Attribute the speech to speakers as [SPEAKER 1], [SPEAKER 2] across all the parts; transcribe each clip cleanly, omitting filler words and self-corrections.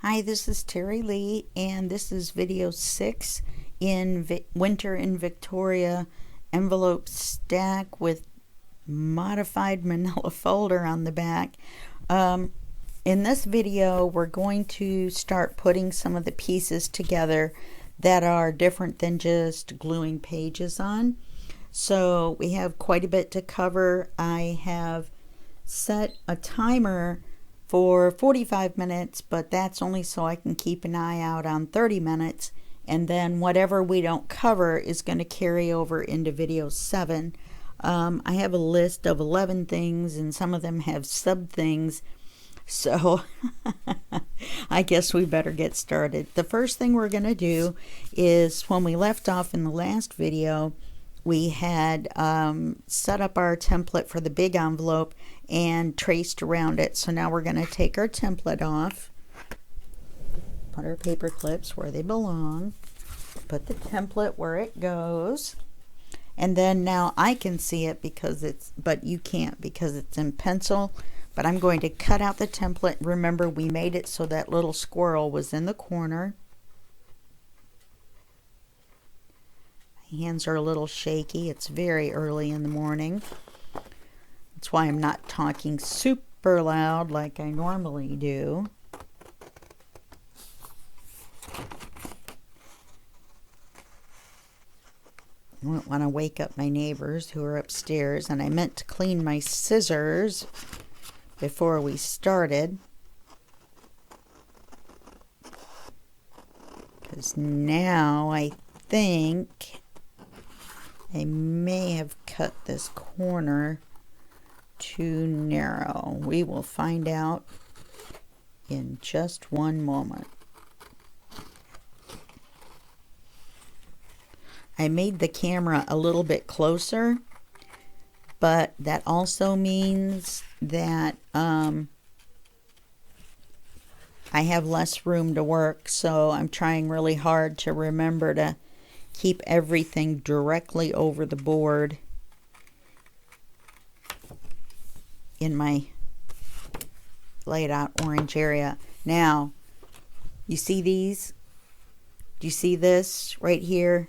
[SPEAKER 1] Hi, this is Terry Lee, and this is video 6 in Winter in Victoria envelope stack with modified manila folder on the back. In this video, we're going to start putting some of the pieces together that are different than just gluing pages on. So we have quite a bit to cover. I have set a timer for 45 minutes, but that's only so I can keep an eye out on 30 minutes, and then whatever we don't cover is going to carry over into video 7. I have a list of 11 things, and some of them have sub things, so I guess we better get started. The first thing we're going to do is, when we left off in the last video, we had set up our template for the big envelope and traced around it. So now we're going to take our template off, put our paper clips where they belong, put the template where it goes, and then now I can see it because but you can't because it's in pencil. But I'm going to cut out the template. Remember, we made it so that little squirrel was in the corner. My hands are a little shaky. It's very early in the morning. That's why I'm not talking super loud like I normally do. I don't want to wake up my neighbors who are upstairs, and I meant to clean my scissors before we started, because now I think I may have cut this corner too narrow. We will find out in just one moment. I made the camera a little bit closer, but that also means that I have less room to work, so I'm trying really hard to remember to keep everything directly over the board in my laid out orange area. Now, you see these? Do you see this right here?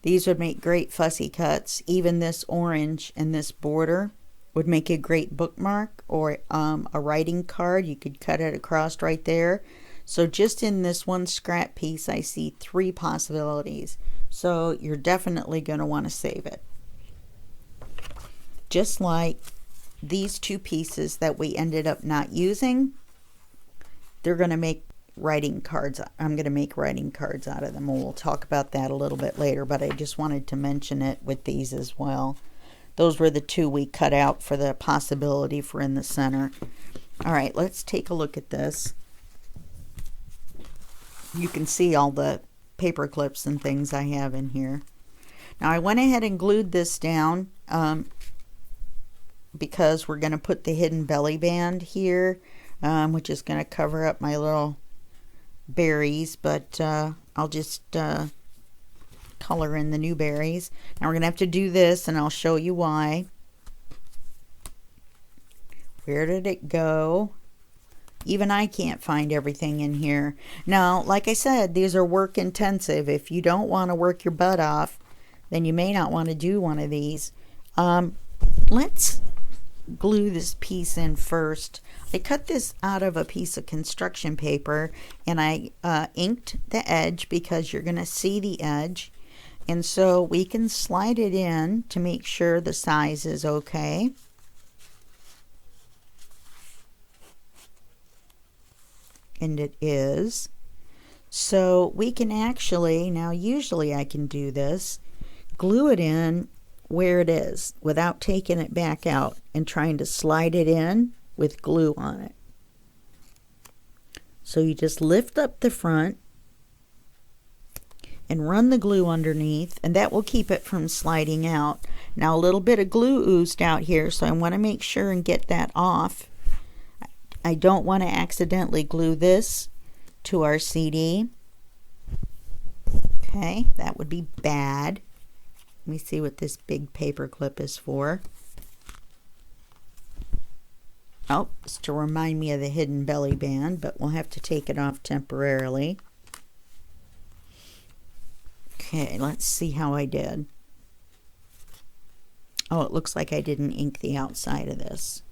[SPEAKER 1] These would make great fussy cuts. Even this orange and this border would make a great bookmark or a writing card. You could cut it across right there. So just in this one scrap piece, I see 3 possibilities. So you're definitely going to want to save it. Just like these 2 pieces that we ended up not using, they're going to make writing cards. I'm going to make writing cards out of them. We'll talk about that a little bit later, but I just wanted to mention it with these as well. Those were the 2 we cut out for the possibility for in the center. All right, let's take a look at this. You can see all the paper clips and things I have in here. Now I went ahead and glued this down because we're going to put the hidden belly band here, which is going to cover up my little berries, but I'll just color in the new berries. Now we're going to have to do this, and I'll show you why. Where did it go? Even I can't find everything in here. Now, like I said, these are work intensive. If you don't want to work your butt off, then you may not want to do one of these. Let's glue this piece in first. I cut this out of a piece of construction paper, and I inked the edge because you're going to see the edge, and so we can slide it in to make sure the size is okay. And it is. So we can actually, now usually I can do this, glue it in where it is without taking it back out and trying to slide it in with glue on it. So you just lift up the front and run the glue underneath, and that will keep it from sliding out. Now a little bit of glue oozed out here, so I want to make sure and get that off. I don't want to accidentally glue this to our CD. Okay, that would be bad. Let me see what this big paper clip is for. Oh, it's to remind me of the hidden belly band, but we'll have to take it off temporarily. Okay, let's see how I did. Oh, it looks like I didn't ink the outside of this.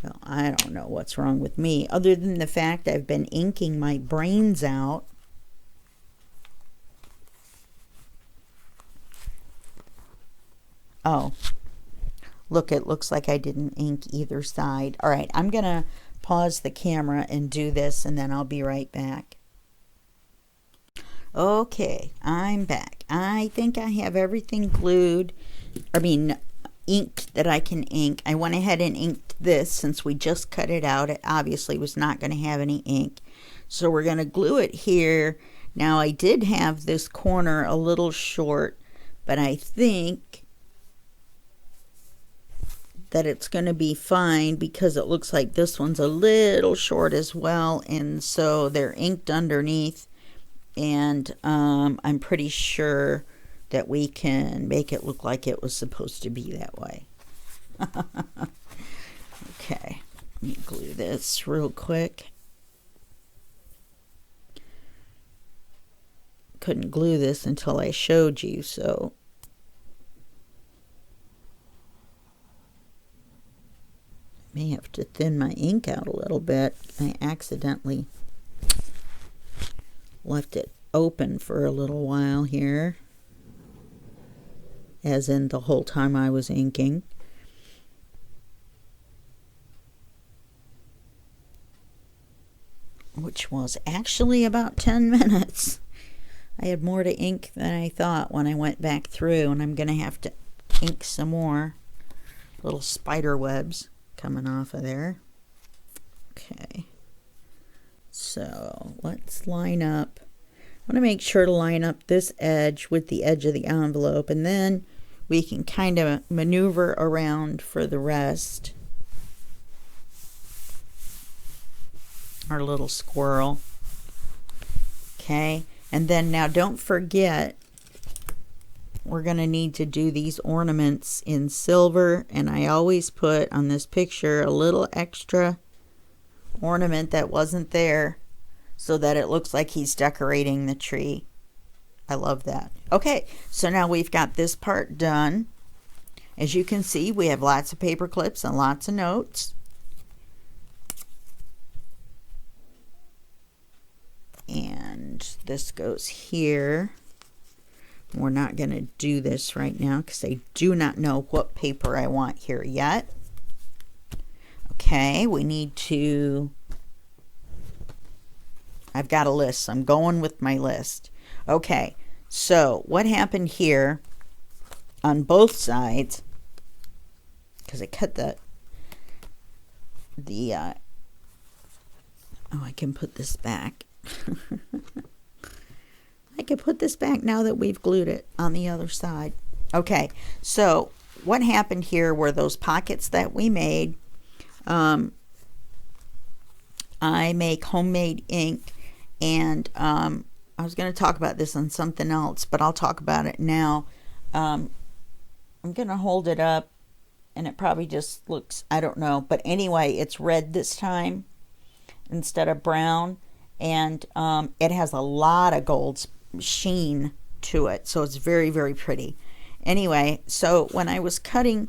[SPEAKER 1] Well, I don't know what's wrong with me, other than the fact I've been inking my brains out. Oh, look, it looks like I didn't ink either side. All right, I'm going to pause the camera and do this, and then I'll be right back. Okay, I'm back. I think I have everything glued, inked that I can ink. I went ahead and inked this since we just cut it out. It obviously was not going to have any ink. So we're going to glue it here. Now I did have this corner a little short, but I think that it's going to be fine because it looks like this one's a little short as well, and so they're inked underneath, and I'm pretty sure that we can make it look like it was supposed to be that way. Okay, let me glue this real quick. Couldn't glue this until I showed you, so may have to thin my ink out a little bit. I accidentally left it open for a little while here, as in the whole time I was inking. Which was actually about 10 minutes. I had more to ink than I thought when I went back through, and I'm going to have to ink some more. Little spider webs coming off of there. Okay, so let's line up. I want to make sure to line up this edge with the edge of the envelope, and then we can kind of maneuver around for the rest. Our little squirrel. Okay, and then now don't forget, we're going to need to do these ornaments in silver, and I always put on this picture a little extra ornament that wasn't there so that it looks like he's decorating the tree. I love that. Okay, so now we've got this part done. As you can see, we have lots of paper clips and lots of notes. And this goes here. We're not going to do this right now because I do not know what paper I want here yet. Okay, we need to... I've got a list, so I'm going with my list. Okay, so what happened here on both sides, because I cut oh, I can put this back. I can put this back now that we've glued it on the other side. Okay, so what happened here were those pockets that we made. I make homemade ink, and I was going to talk about this on something else, but I'll talk about it now. I'm going to hold it up, and it probably just looks, I don't know, but anyway, it's red this time instead of brown, and it has a lot of gold sheen to it, so it's very, very pretty. Anyway, so when I was cutting,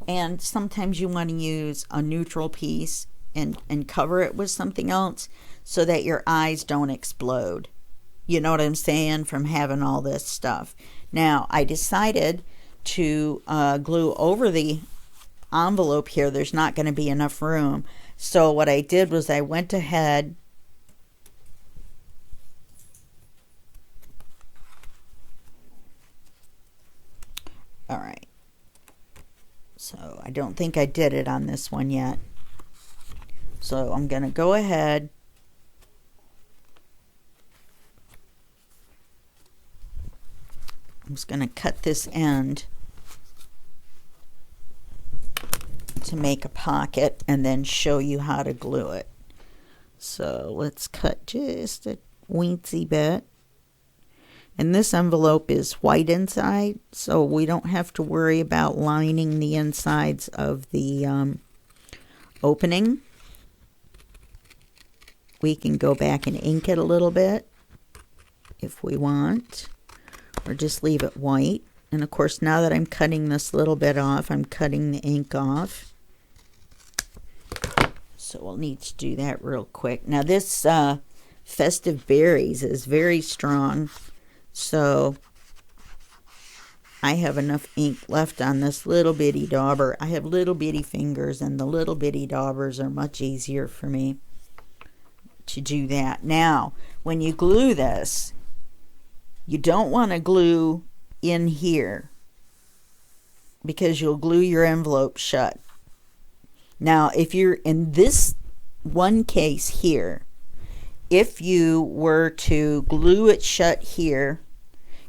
[SPEAKER 1] and sometimes you want to use a neutral piece and cover it with something else so that your eyes don't explode. You know what I'm saying? From having all this stuff. Now, I decided to glue over the envelope here. There's not going to be enough room. So what I did was I went ahead all right. So I don't think I did it on this one yet. So I'm going to go ahead I'm just going to cut this end to make a pocket and then show you how to glue it. So let's cut just a weensy bit. And this envelope is white inside, so we don't have to worry about lining the insides of the opening. We can go back and ink it a little bit if we want, or just leave it white. And of course, now that I'm cutting this little bit off, I'm cutting the ink off. So we'll need to do that real quick. Now this Festive Berries is very strong, so I have enough ink left on this little bitty dauber. I have little bitty fingers, and the little bitty daubers are much easier for me to do that. Now, when you glue this, you don't want to glue in here because you'll glue your envelope shut. Now, if you're in this one case here, if you were to glue it shut here,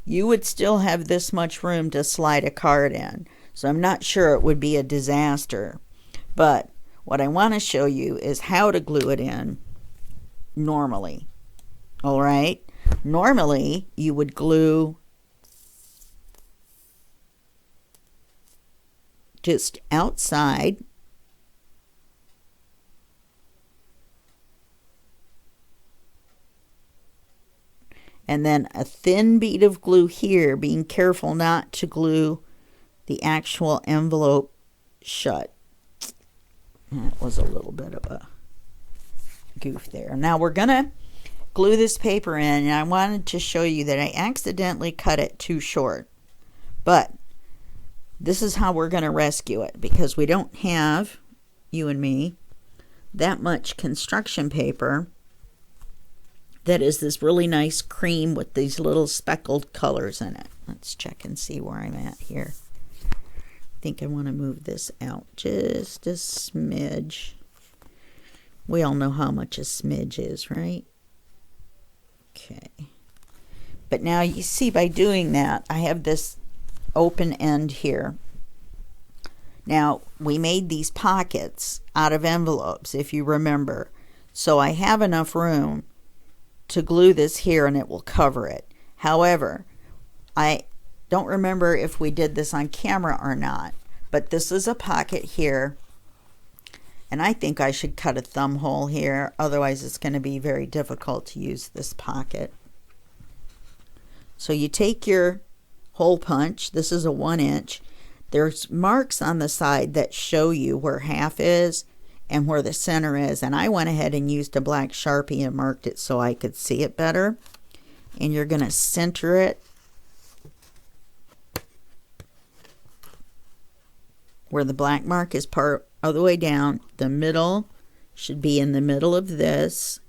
[SPEAKER 1] you would still have this much room to slide a card in. So I'm not sure it would be a disaster. But what I want to show you is how to glue it in normally. All right? Normally, you would glue just outside. And then a thin bead of glue here, being careful not to glue the actual envelope shut. That was a little bit of a goof there. Now we're going to glue this paper in, and I wanted to show you that I accidentally cut it too short. But this is how we're going to rescue it, because we don't have, you and me, that much construction paper that is this really nice cream with these little speckled colors in it. Let's check and see where I'm at here. I think I want to move this out just a smidge. We all know how much a smidge is, right? Okay. But now you see, by doing that, I have this open end here. Now, we made these pockets out of envelopes, if you remember. So I have enough room to glue this here and it will cover it. However, I don't remember if we did this on camera or not, but this is a pocket here, and I think I should cut a thumb hole here, otherwise it's going to be very difficult to use this pocket. So you take your hole punch. This is a 1 inch. There's marks on the side that show you where half is and where the center is, and I went ahead and used a black Sharpie and marked it so I could see it better. And you're going to center it where the black mark is part of the way down. The middle should be in the middle of this,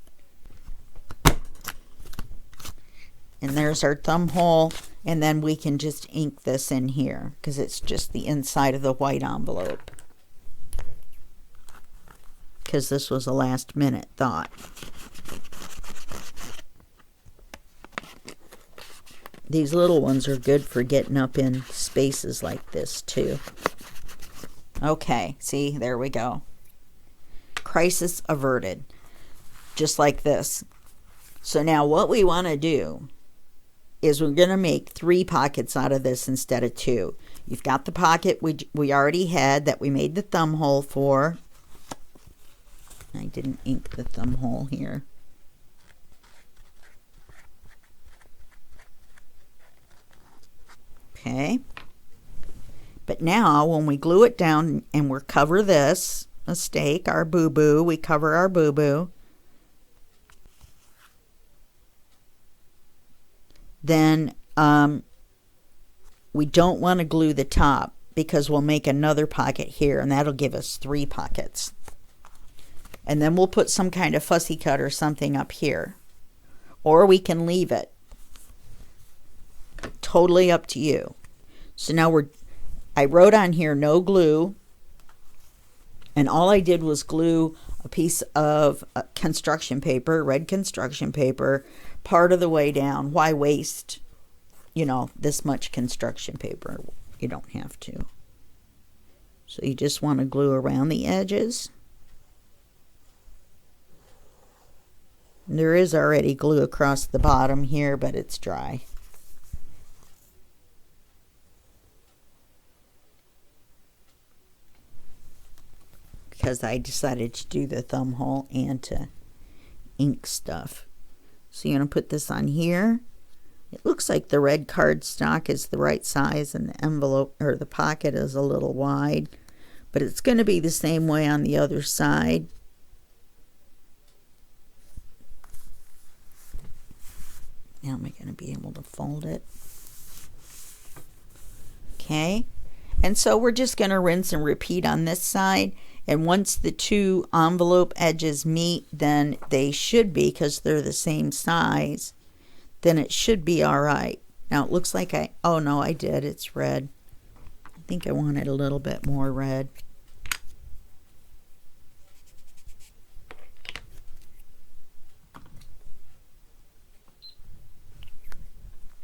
[SPEAKER 1] and there's our thumb hole. And then we can just ink this in here because it's just the inside of the white envelope, because this was a last minute thought. These little ones are good for getting up in spaces like this too. Okay, see, there we go. Crisis averted. Just like this. So now what we want to do is we're going to make 3 pockets out of this instead of 2. You've got the pocket we already had that we made the thumb hole for. I didn't ink the thumb hole here. Okay. But now when we glue it down and we cover this, mistake, our boo-boo, we cover our boo-boo, then we don't want to glue the top, because we'll make another pocket here, and that'll give us 3 pockets. And then we'll put some kind of fussy cut or something up here. Or we can leave it. Totally up to you. So now I wrote on here no glue, and all I did was glue a piece of construction paper, red construction paper, part of the way down. Why waste, this much construction paper? You don't have to. So you just want to glue around the edges. There is already glue across the bottom here, but it's dry. because I decided to do the thumb hole and to ink stuff. So you're going to put this on here. It looks like the red cardstock is the right size and the envelope or the pocket is a little wide, but it's going to be the same way on the other side. Now am I going to be able to fold it? Okay, and so we're just going to rinse and repeat on this side, and once the two envelope edges meet, then they should be, because they're the same size, then it should be all right. Now it looks like oh no, I did, it's red. I think I wanted a little bit more red.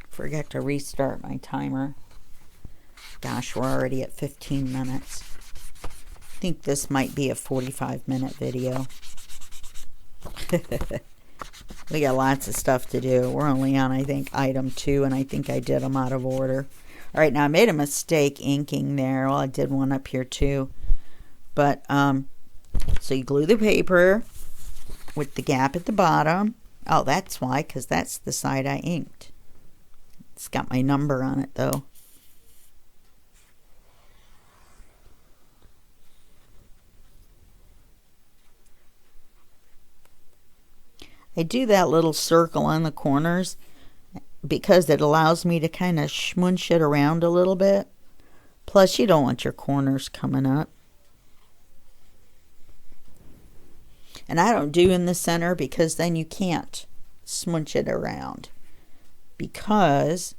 [SPEAKER 1] Forgot to restart my timer. Gosh, we're already at 15 minutes. I think this might be a 45-minute video. We got lots of stuff to do. We're only on, I think, item 2, and I think I did them out of order. All right, now I made a mistake inking there. Well, I did one up here too. But, so you glue the paper with the gap at the bottom. Oh, that's why, because that's the side I inked. It's got my number on it, though. I do that little circle on the corners because it allows me to kind of schmunch it around a little bit. Plus, you don't want your corners coming up. And I don't do in the center because then you can't smooch it around. Because,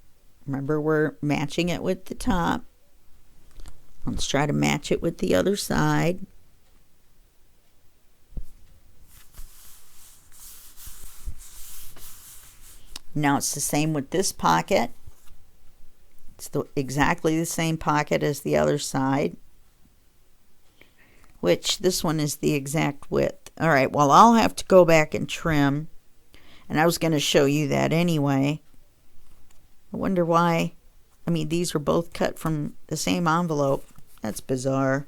[SPEAKER 1] remember, we're matching it with the top. Let's try to match it with the other side. Now it's the same with this pocket. It's exactly the same pocket as the other side, which this one is the exact width. All right, well, I'll have to go back and trim, and I was going to show you that anyway. I wonder why. I mean, these were both cut from the same envelope. That's bizarre.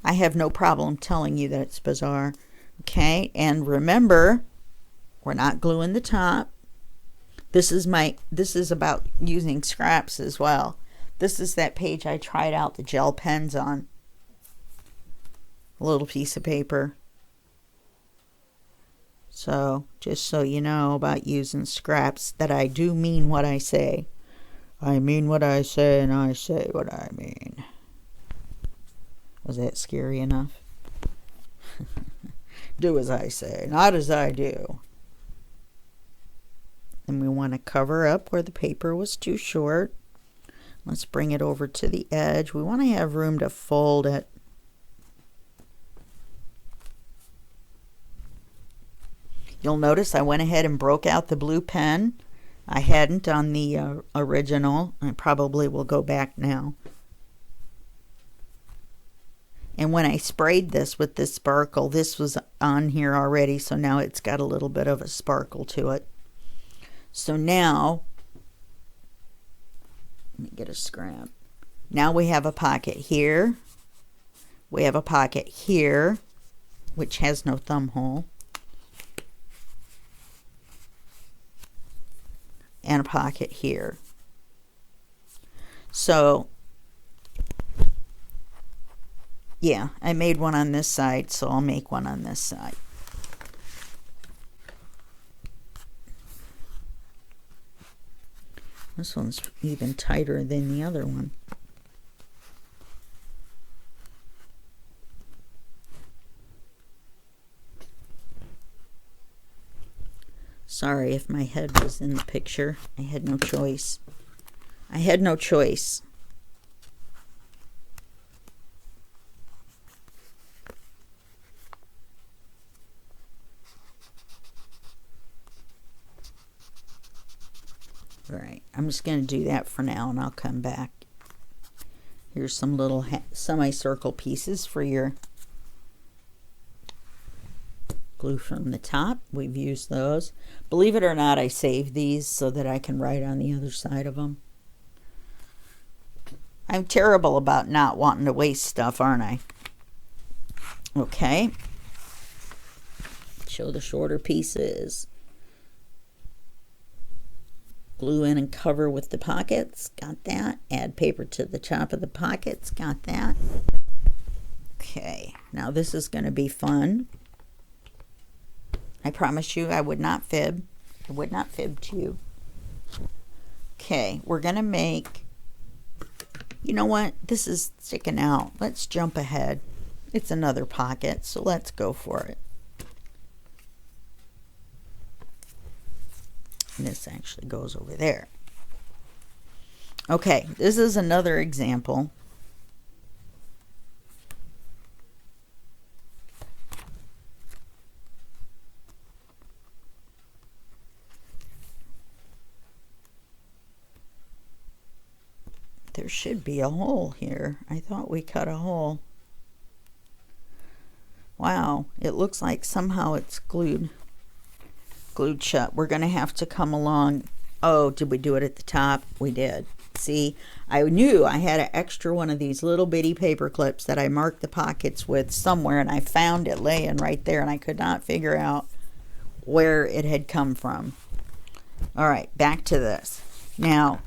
[SPEAKER 1] I have no problem telling you that it's bizarre. Okay, and remember, we're not gluing the top. This is about using scraps as well. This is that page I tried out the gel pens on. A little piece of paper. So, just so you know about using scraps, that I do mean what I say. I mean what I say, and I say what I mean. Was that scary enough? Do as I say, not as I do. And we want to cover up where the paper was too short. Let's bring it over to the edge. We want to have room to fold it. You'll notice I went ahead and broke out the blue pen. I hadn't on the original. I probably will go back now. And when I sprayed this with this sparkle, this was on here already, so now it's got a little bit of a sparkle to it. So now, let me get a scrap. Now we have a pocket here. We have a pocket here, which has no thumb hole. And a pocket here. So, yeah, I made one on this side, so I'll make one on this side. This one's even tighter than the other one. Sorry if my head was in the picture. I had no choice. I had no choice. Alright, I'm just going to do that for now and I'll come back. Here's some little semicircle pieces for your glue from the top. We've used those. Believe it or not, I saved these so that I can write on the other side of them. I'm terrible about not wanting to waste stuff, aren't I? Okay. Show the shorter pieces. Glue in and cover with the pockets. Got that. Add paper to the top of the pockets. Got that. Okay. Now this is going to be fun. I promise you I would not fib. I would not fib to you. Okay. We're going to make... You know what? This is sticking out. Let's jump ahead. It's another pocket, so let's go for it. And this actually goes over there. Okay, this is another example. There should be a hole here. I thought we cut a hole. Wow, it looks like somehow it's glued shut. We're going to have to come along. Oh, did we do it at the top? We did. See, I knew I had an extra one of these little bitty paper clips that I marked the pockets with somewhere, and I found it laying right there, and I could not figure out where it had come from. All right, back to this. Now,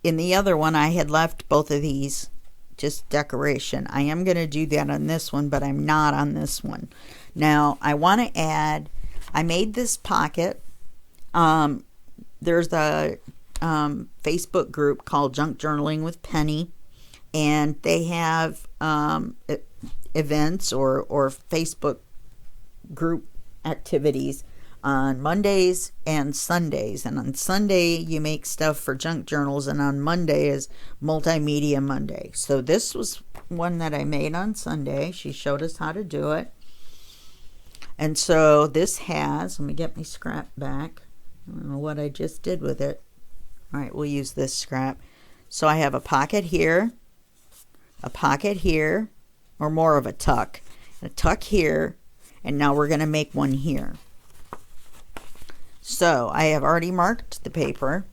[SPEAKER 1] in the other one, I had left both of these just decoration. I am going to do that on this one, but I'm not on this one. Now, I want to add, I made this pocket. There's a Facebook group called Junk Journaling with Penny, and they have events or Facebook group activities on Mondays and Sundays. And on Sunday you make stuff for junk journals, and on Monday is Multimedia Monday. So this was one that I made on Sunday. She showed us how to do it. And so this has, let me get my scrap back. I don't know what I just did with it. All right, we'll use this scrap. So I have a pocket here, or more of a tuck here, and now we're going to make one here. So I have already marked the paper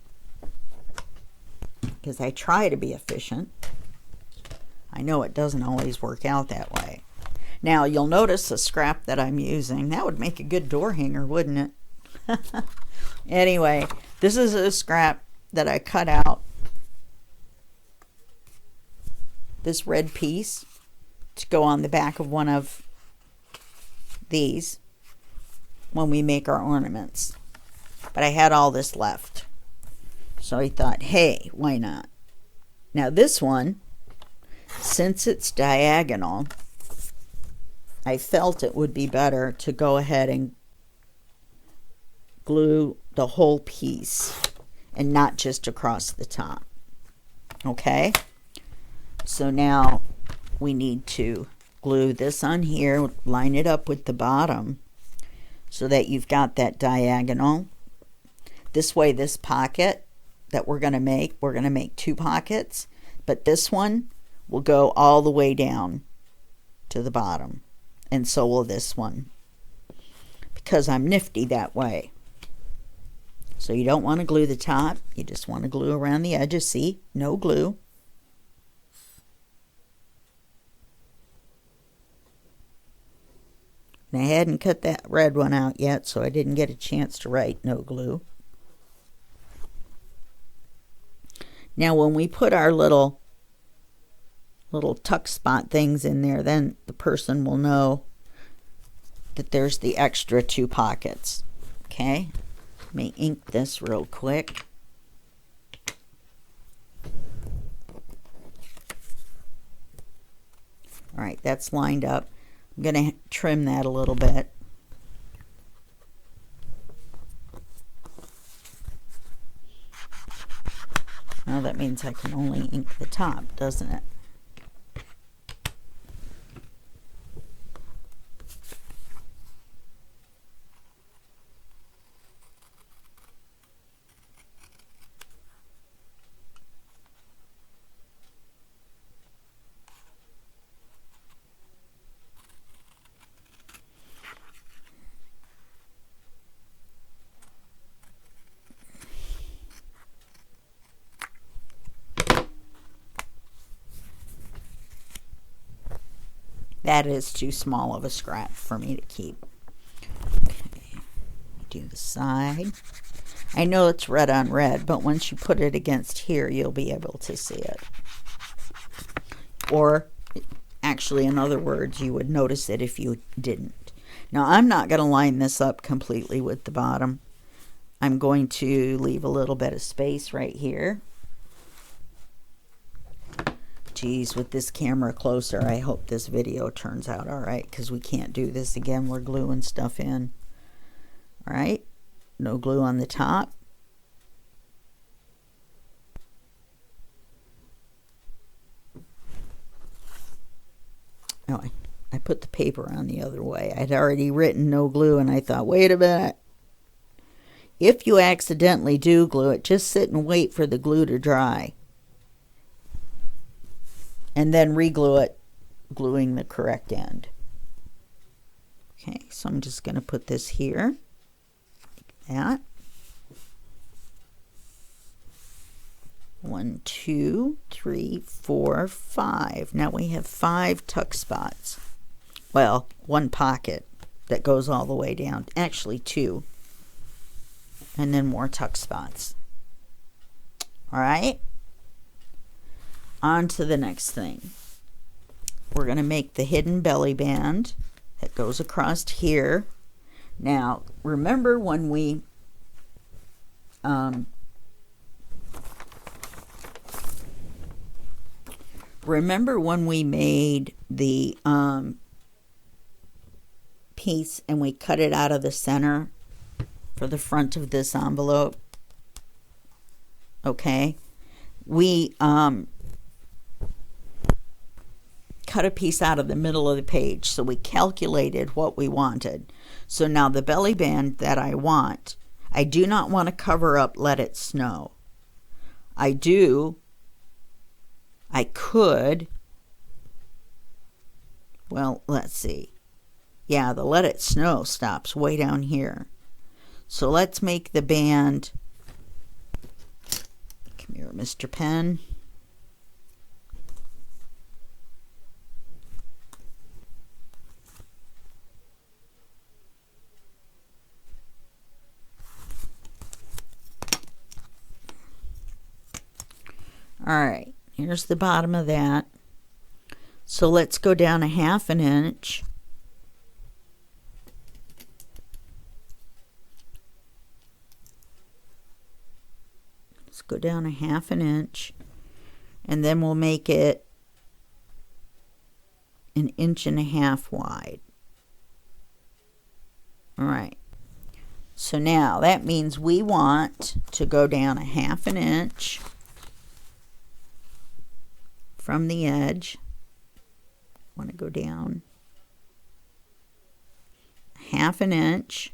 [SPEAKER 1] because I try to be efficient. I know it doesn't always work out that way. Now you'll notice the scrap that I'm using. That would make a good door hanger, wouldn't it? Anyway, this is a scrap that I cut out. This red piece to go on the back of one of these when we make our ornaments. But I had all this left. So I thought, hey, why not? Now this one, since it's diagonal, I felt it would be better to go ahead and glue the whole piece and not just across the top. Okay? So now we need to glue this on here, line it up with the bottom so that you've got that diagonal. This way, this pocket that we're going to make two pockets, but this one will go all the way down to the bottom, and so will this one, because I'm nifty that way. So you don't want to glue the top, you just want to glue around the edges. See, no glue. And I hadn't cut that red one out yet, so I didn't get a chance to write no glue. Now when we put our little tuck spot things in there, then the person will know that there's the extra two pockets. Okay, let me ink this real quick. All right, that's lined up. I'm going to trim that a little bit. Now that means I can only ink the top, doesn't it? That is too small of a scrap for me to keep. Okay, do the side. I know it's red on red, but once you put it against here, you'll be able to see it. Or, actually, in other words, you would notice it if you didn't. Now, I'm not going to line this up completely with the bottom. I'm going to leave a little bit of space right here. Geez, with this camera closer, I hope this video turns out all right, because we can't do this again. We're gluing stuff in. All right, no glue on the top. Oh, I put the paper on the other way. I'd already written no glue, and I thought, wait a minute. If you accidentally do glue it, just sit and wait for the glue to dry. And then re-glue it, gluing the correct end. Okay, so I'm just going to put this here, like that. 1, 2, 3, 4, 5. Now we have 5 tuck spots. Well, 1 pocket that goes all the way down. Actually 2. And then more tuck spots. All right. On to the next thing. We're going to make the hidden belly band that goes across here. Now, remember when we made the piece and we cut it out of the center for the front of this envelope? Okay, we cut a piece out of the middle of the page, so we calculated what we wanted. So now the belly band that I want, I do not want to cover up Let It Snow. I could, well, let's see. Yeah, the Let It Snow stops way down here. So let's make the band, come here, Mr. Pen. All right, here's the bottom of that. So let's go down a 1/2 inch. Let's go down a 1/2 inch, and then we'll make it 1.5 inches wide. All right. So now that means we want to go down a 1/2 inch from the edge. Want to go down 1/2 inch,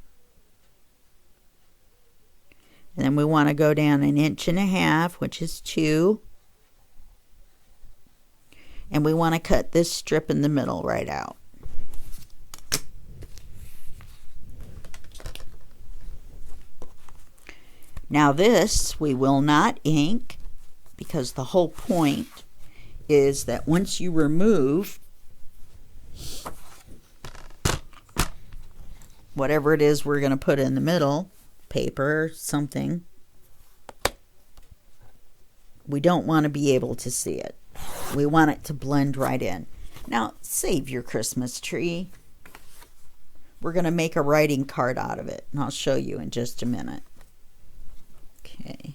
[SPEAKER 1] and then we want to go down 1.5 inches, which is 2, and we want to cut this strip in the middle right out. Now this we will not ink, because the whole point is that once you remove whatever it is we're going to put in the middle, paper or something, we don't want to be able to see it. We want it to blend right in. Now, save your Christmas tree. We're going to make a writing card out of it, and I'll show you in just a minute. Okay.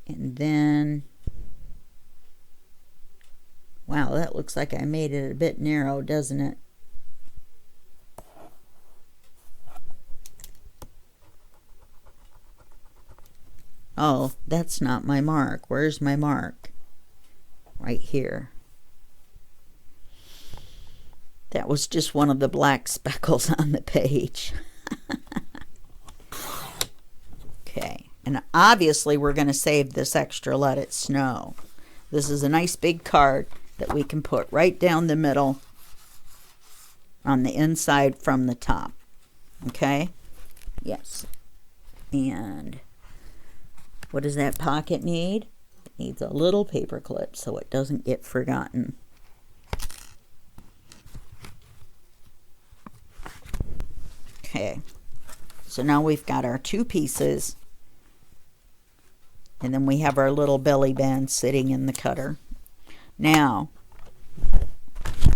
[SPEAKER 1] And then, wow, that looks like I made it a bit narrow, doesn't it? Oh, that's not my mark. Where's my mark? Right here. That was just one of the black speckles on the page. Okay, and obviously we're going to save this extra Let It Snow. This is a nice big card that we can put right down the middle on the inside from the top. Okay? Yes. And what does that pocket need? It needs a little paper clip so it doesn't get forgotten. Okay, so now we've got our 2 pieces, and then we have our little belly band sitting in the cutter. Now,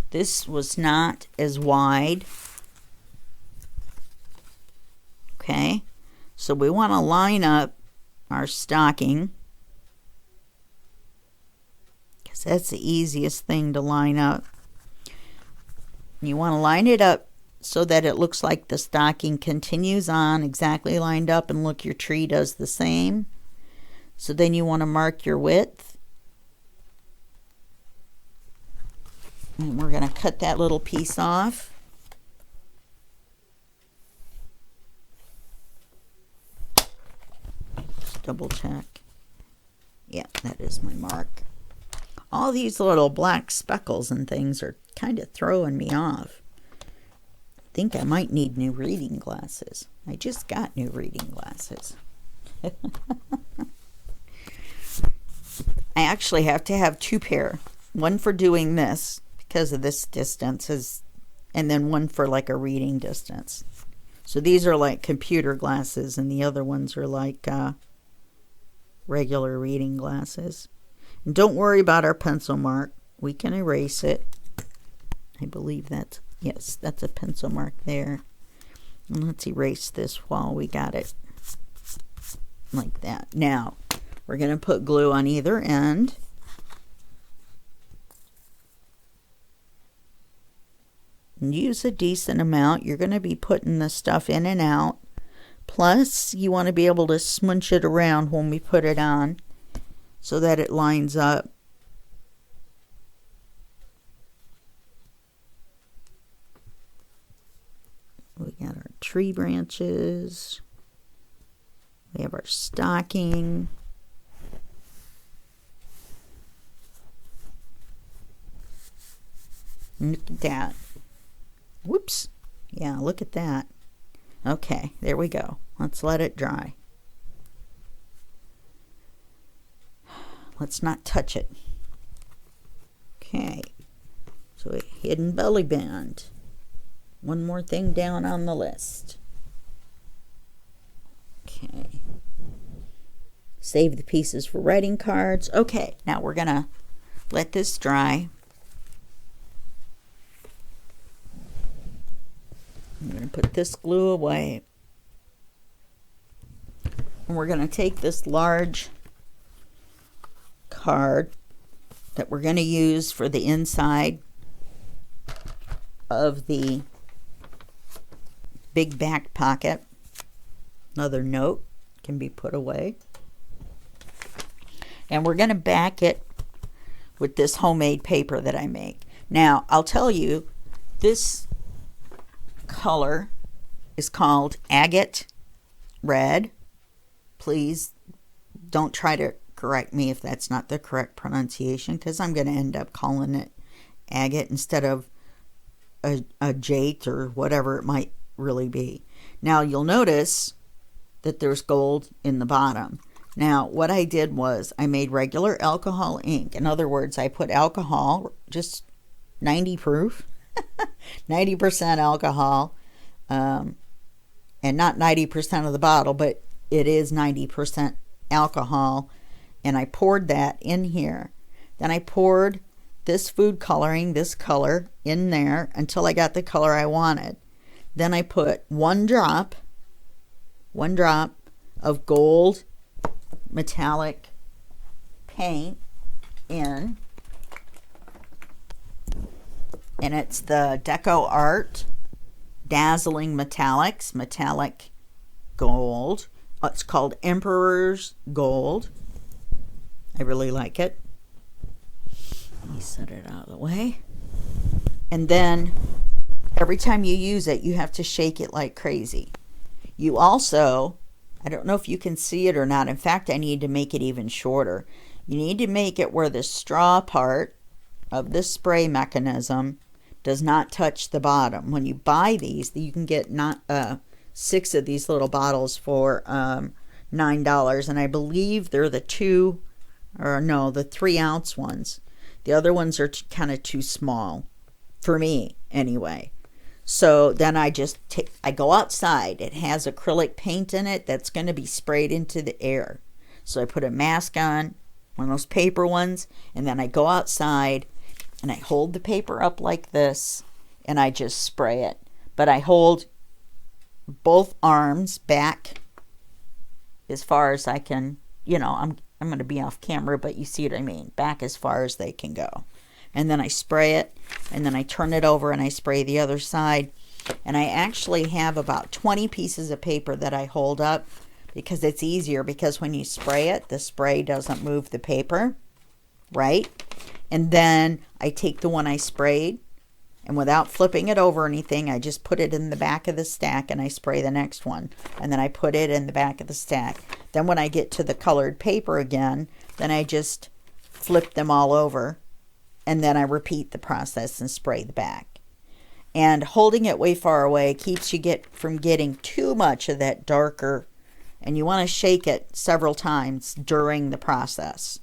[SPEAKER 1] this was not as wide. Okay, so we want to line up our stocking, because that's the easiest thing to line up. You want to line it up so that it looks like the stocking continues on exactly lined up, and look, your tree does the same. So then you want to mark your width, and we're going to cut that little piece off. Just double check. Yeah, that is my mark. All these little black speckles and things are kind of throwing me off. I think I might need new reading glasses. I just got new reading glasses. I actually have to have 2 pair. One for doing this because of this distance, and then one for like a reading distance. So these are like computer glasses, and the other ones are like regular reading glasses. And don't worry about our pencil mark. We can erase it. I believe that's, yes, that's a pencil mark there. And let's erase this while we got it like that. Now, we're going to put glue on either end. And use a decent amount. You're going to be putting the stuff in and out. Plus, you want to be able to smooch it around when we put it on so that it lines up. We got our tree branches. We have our stocking. Look at that. Whoops. Yeah, look at that. Okay, there we go. Let's let it dry. Let's not touch it. Okay. So a hidden belly band. One more thing down on the list. Okay. Save the pieces for writing cards. Okay, now we're going to let this dry. I'm going to put this glue away. And we're going to take this large card that we're going to use for the inside of the big back pocket. Another note can be put away. And we're going to back it with this homemade paper that I make. Now, I'll tell you, this color is called agate red. Please don't try to correct me if that's not the correct pronunciation, because I'm going to end up calling it agate instead of a jade or whatever it might really be. Now, you'll notice that there's gold in the bottom. Now, what I did was I made regular alcohol ink. In other words, I put alcohol, just 90 proof, 90% alcohol, and not 90% of the bottle, but it is 90% alcohol, and I poured that in here. Then I poured this food coloring, this color, in there until I got the color I wanted. Then I put one drop of gold metallic paint in, and it's the Deco Art Dazzling Metallics, metallic gold. It's called Emperor's Gold. I really like it. Let me set it out of the way. And then every time you use it, you have to shake it like crazy. You also, I don't know if you can see it or not. In fact, I need to make it even shorter. You need to make it where the straw part of the spray mechanism does not touch the bottom. When you buy these, you can get 6 of these little bottles for $9, and I believe they're the 3-ounce ones. The other ones are kind of too small for me anyway. So then I go outside. It has acrylic paint in it that's going to be sprayed into the air. So I put a mask on, one of those paper ones, and then I go outside and I hold the paper up like this and I just spray it. But I hold both arms back as far as I can, I'm going to be off camera, but you see what I mean, back as far as they can go. And then I spray it, and then I turn it over and I spray the other side. And I actually have about 20 pieces of paper that I hold up because it's easier, because when you spray it, the spray doesn't move the paper, right? And then I take the one I sprayed, and without flipping it over or anything, I just put it in the back of the stack and I spray the next one. And then I put it in the back of the stack. Then when I get to the colored paper again, then I just flip them all over. And then I repeat the process and spray the back. And holding it way far away keeps you from getting too much of that darker. And you want to shake it several times during the process.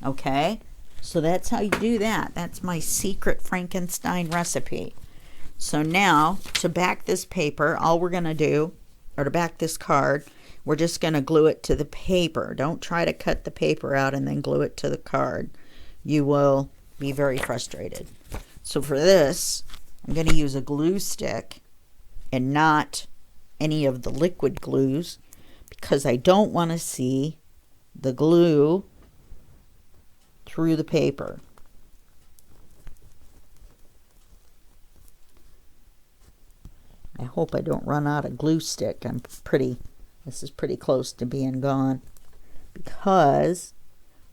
[SPEAKER 1] Okay? So that's how you do that. That's my secret Frankenstein recipe. So now, to back this paper, all we're going to do, or to back this card, we're just going to glue it to the paper. Don't try to cut the paper out and then glue it to the card. You will be very frustrated. So for this, I'm going to use a glue stick and not any of the liquid glues, because I don't want to see the glue through the paper. I hope I don't run out of glue stick. This is pretty close to being gone, because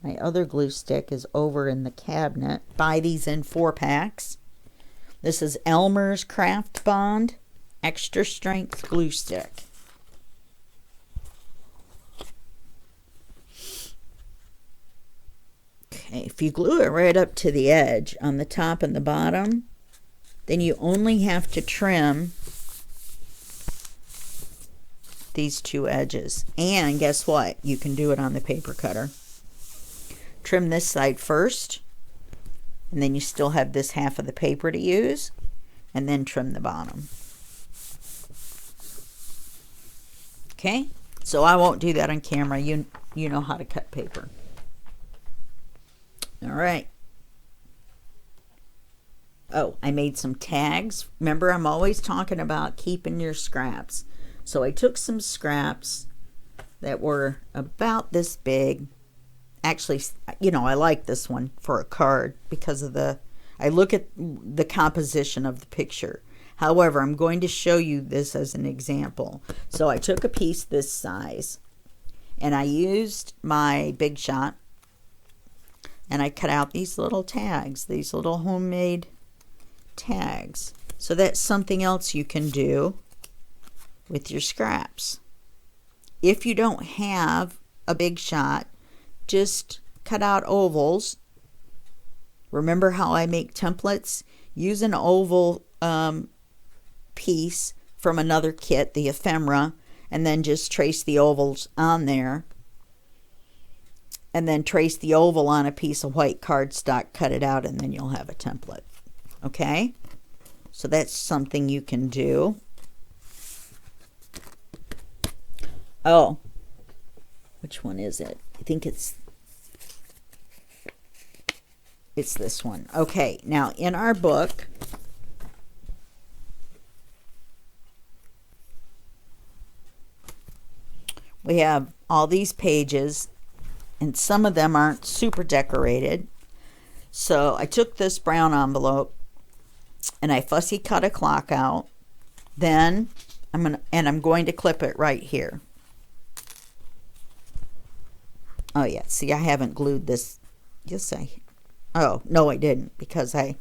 [SPEAKER 1] my other glue stick is over in the cabinet. Buy these in 4-packs. This is Elmer's Craft Bond Extra Strength Glue Stick. Okay, if you glue it right up to the edge on the top and the bottom, then you only have to trim these 2 edges. And guess what? You can do it on the paper cutter. Trim this side first, and then you still have this half of the paper to use, and then trim the bottom. Okay, so I won't do that on camera. You know how to cut paper. All right. Oh, I made some tags. Remember, I'm always talking about keeping your scraps. So I took some scraps that were about this big. Actually, I like this one for a card because I look at the composition of the picture. However, I'm going to show you this as an example. So I took a piece this size, and I used my Big Shot, and I cut out these little tags, these little homemade tags. So that's something else you can do with your scraps. If you don't have a Big Shot, just cut out ovals. Remember how I make templates? Use an oval piece from another kit, the ephemera, and then just trace the ovals on there. And then trace the oval on a piece of white cardstock, cut it out, and then you'll have a template. Okay? So that's something you can do. Oh, which one is it? I think it's this one. Okay, now in our book, we have all these pages, and some of them aren't super decorated. So I took this brown envelope and I fussy cut a clock out. Then I'm going to clip it right here. Oh yeah, see, I haven't glued this. Oh, no, I didn't, because I'm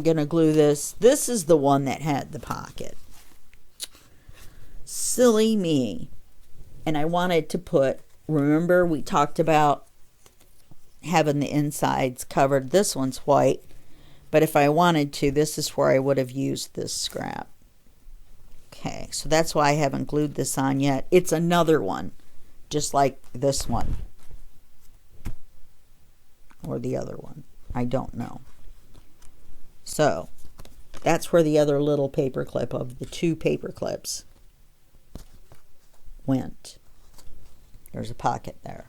[SPEAKER 1] going to glue this. This is the one that had the pocket. Silly me. And I wanted to put, remember we talked about having the insides covered. This one's white, but if I wanted to, this is where I would have used this scrap. Okay, so that's why I haven't glued this on yet. It's another one, just like this one, or the other one. I don't know. So that's where the other little paper clip of the 2 paper clips went. There's a pocket there.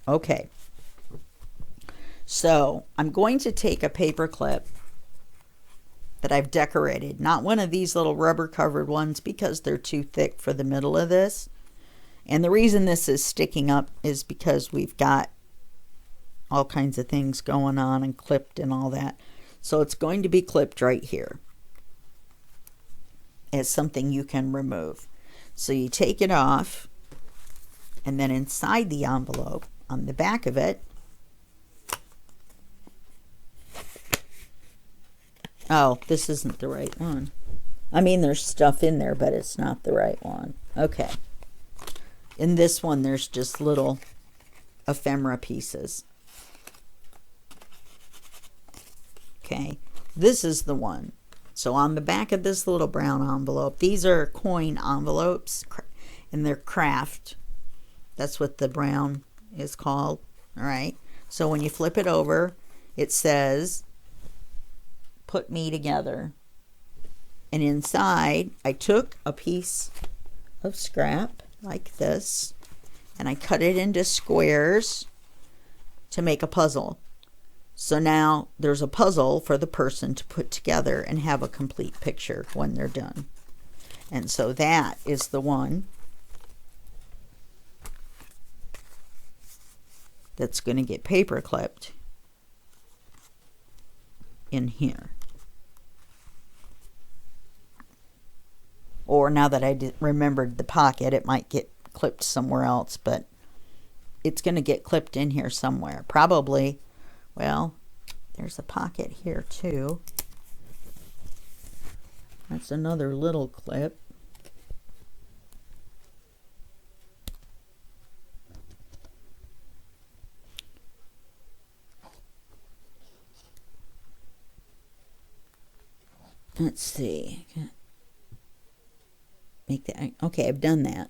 [SPEAKER 1] Okay. So I'm going to take a paper clip that I've decorated, not one of these little rubber covered ones because they're too thick for the middle of this. And the reason this is sticking up is because we've got all kinds of things going on and clipped and all that. So it's going to be clipped right here as something you can remove. So you take it off, and then inside the envelope, on the back of it, oh, this isn't the right one. I mean, there's stuff in there, but it's not the right one. Okay. In this one, there's just little ephemera pieces. Okay. This is the one. So on the back of this little brown envelope, these are coin envelopes, and they're craft. That's what the brown is called. All right. So when you flip it over, it says, "Put me together." And inside, I took a piece of scrap like this, and I cut it into squares to make a puzzle. So now there's a puzzle for the person to put together and have a complete picture when they're done. And so that is the one that's going to get paper clipped in here. Or now that I remembered the pocket, it might get clipped somewhere else, but it's going to get clipped in here somewhere. Probably, well, there's a pocket here too. That's another little clip. Let's see. Make that. Okay, I've done that.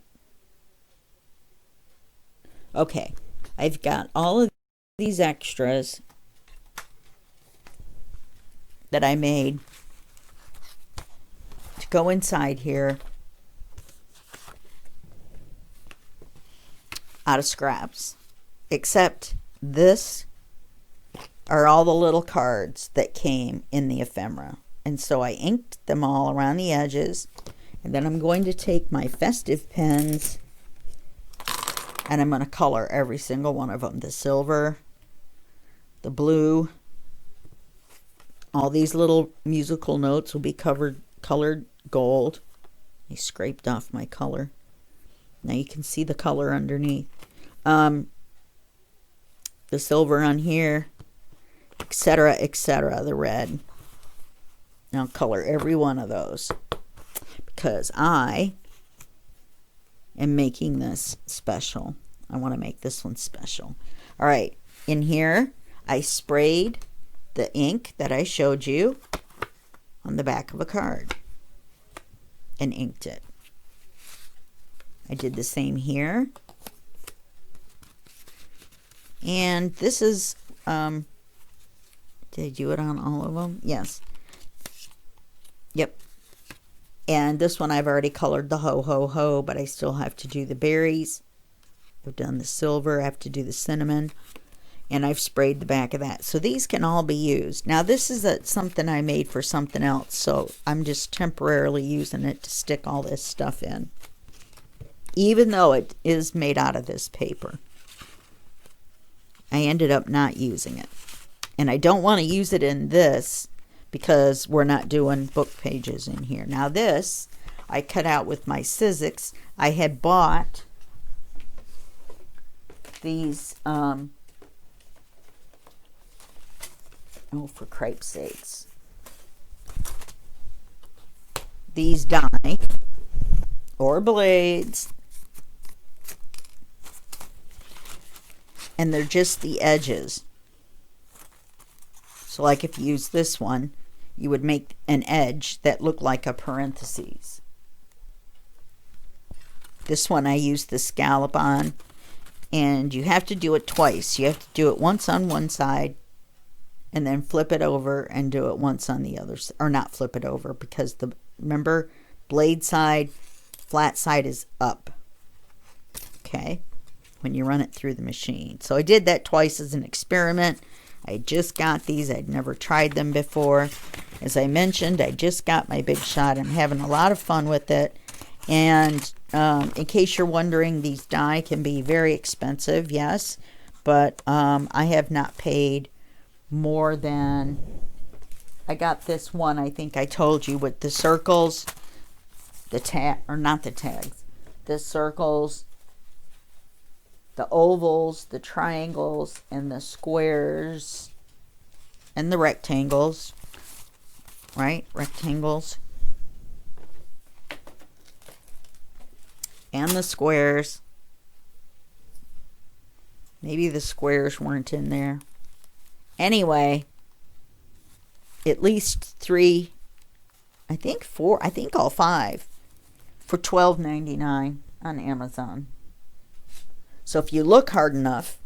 [SPEAKER 1] Okay, I've got all of these extras that I made to go inside here out of scraps, except this are all the little cards that came in the ephemera. And so I inked them all around the edges, and then I'm going to take my festive pens and I'm going to color every single one of them. The silver, the blue, all these little musical notes will be colored gold. I scraped off my color. Now you can see the color underneath. The silver on here, etc., etc., the red. Now color every one of those because I am making this special. I want to make this one special. All right, in here I sprayed the ink that I showed you on the back of a card and inked it. I did the same here. And this is, did I do it on all of them? Yes. Yep. And this one I've already colored the ho ho ho, but I still have to do the berries. I've done the silver, I have to do the cinnamon, and I've sprayed the back of that. So these can all be used. Now this is something I made for something else, so I'm just temporarily using it to stick all this stuff in, even though it is made out of this paper. I ended up not using it. And I don't want to use it in this because we're not doing book pages in here. Now this, I cut out with my Sizzix. I had bought these, oh, for cripe's sakes, these die or blades, and they're just the edges. So like if you use this one, you would make an edge that looked like a parentheses. This one I used the scallop on, and you have to do it twice. You have to do it once on one side and then flip it over and do it once on the other side, or not flip it over, because remember, blade side, flat side is up, okay, when you run it through the machine. So I did that twice as an experiment. I just got these. I'd never tried them before. As I mentioned, I just got my Big Shot. I'm having a lot of fun with it. And in case you're wondering, these die can be very expensive, yes, but I have not paid more than, I got this one, I think I told you, with the circles, not the tags, the circles, the ovals, the triangles, and the squares, and the rectangles, right? Rectangles. And the squares. Maybe the squares weren't in there. Anyway, at least 3, I think 4, I think all 5 for $12.99 on Amazon. So if you look hard enough,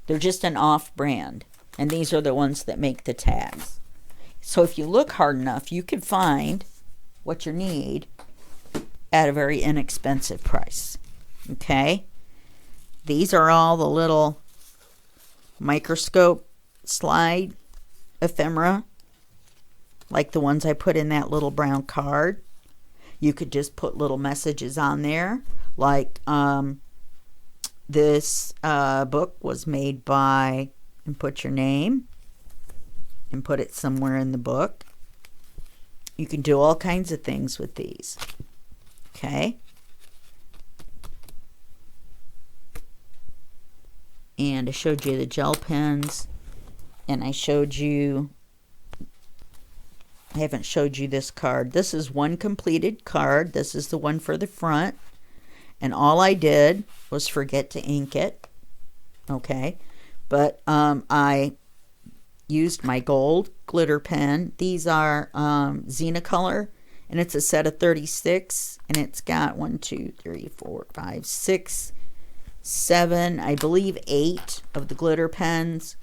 [SPEAKER 1] they're just an off-brand. And these are the ones that make the tags. So if you look hard enough, you can find what you need at a very inexpensive price. Okay? These are all the little microscope slide ephemera, like the ones I put in that little brown card. You could just put little messages on there, like this book was made by, and put your name and put it somewhere in the book. You can do all kinds of things with these. Okay. And I showed you the gel pens, and I showed you, I haven't showed you this card. This is one completed card. This is the one for the front. And all I did was forget to ink it. Okay. But I used my gold glitter pen. These are Zenacolor, and it's a set of 36, and it's got 1, 2, 3, 4, 5, 6, 7, I believe 8 of the glitter pens.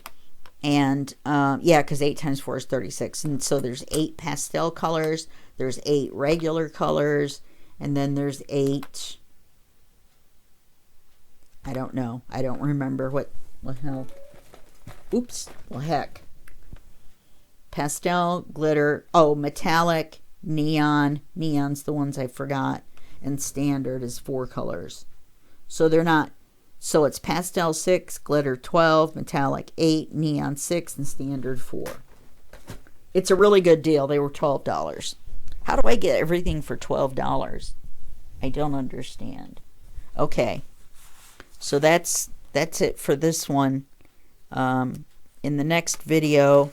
[SPEAKER 1] And yeah, because 8 times 4 is 36. And so there's 8 pastel colors, there's 8 regular colors, and then there's 8, I don't know, I don't remember what hell. Oops, well, heck. Pastel, glitter, oh, metallic, neon. Neon's the ones I forgot. And standard is 4 colors. So they're not, so it's pastel 6, glitter 12, metallic 8, neon 6, and standard 4. It's a really good deal. They were $12. How do I get everything for $12? I don't understand. Okay. So that's it for this one. In the next video,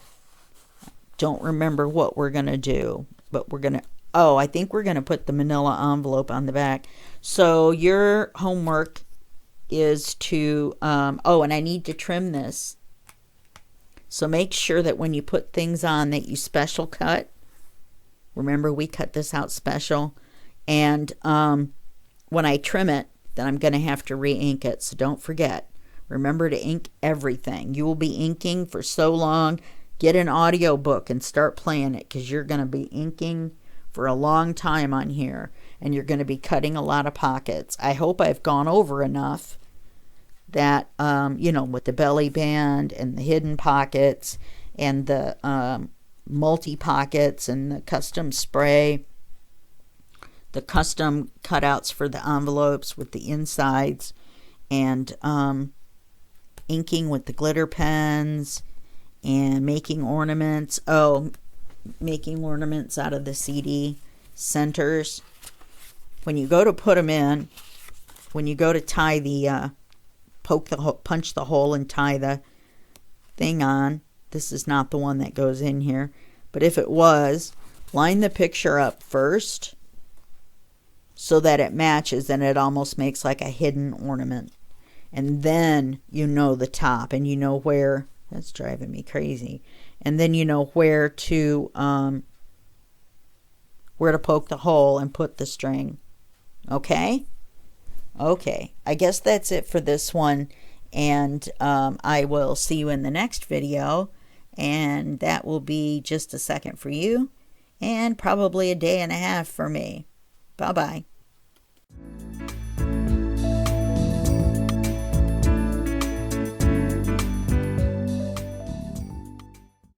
[SPEAKER 1] don't remember what we're going to do, but we're going to, oh, I think we're going to put the manila envelope on the back. So your homework is to, oh, and I need to trim this. So make sure that when you put things on that you special cut. Remember, we cut this out special. And when I trim it, then I'm going to have to re-ink it. So don't forget. Remember to ink everything. You will be inking for so long. Get an audio book and start playing it, because you're going to be inking for a long time on here. And you're going to be cutting a lot of pockets. I hope I've gone over enough that, you know, with the belly band and the hidden pockets and the multi-pockets and the custom spray, the custom cutouts for the envelopes with the insides, and inking with the glitter pens, and making ornaments. Oh, making ornaments out of the CD centers. When you go to put them in, when you go to tie the, punch the hole and tie the thing on, this is not the one that goes in here, but if it was, line the picture up first so that it matches, and it almost makes like a hidden ornament. And then you know the top, and you know where, that's driving me crazy. And then you know where to poke the hole and put the string. Okay? Okay. I guess that's it for this one. And I will see you in the next video. and that will be just a second for you and probably a day and a half for me. Bye-bye.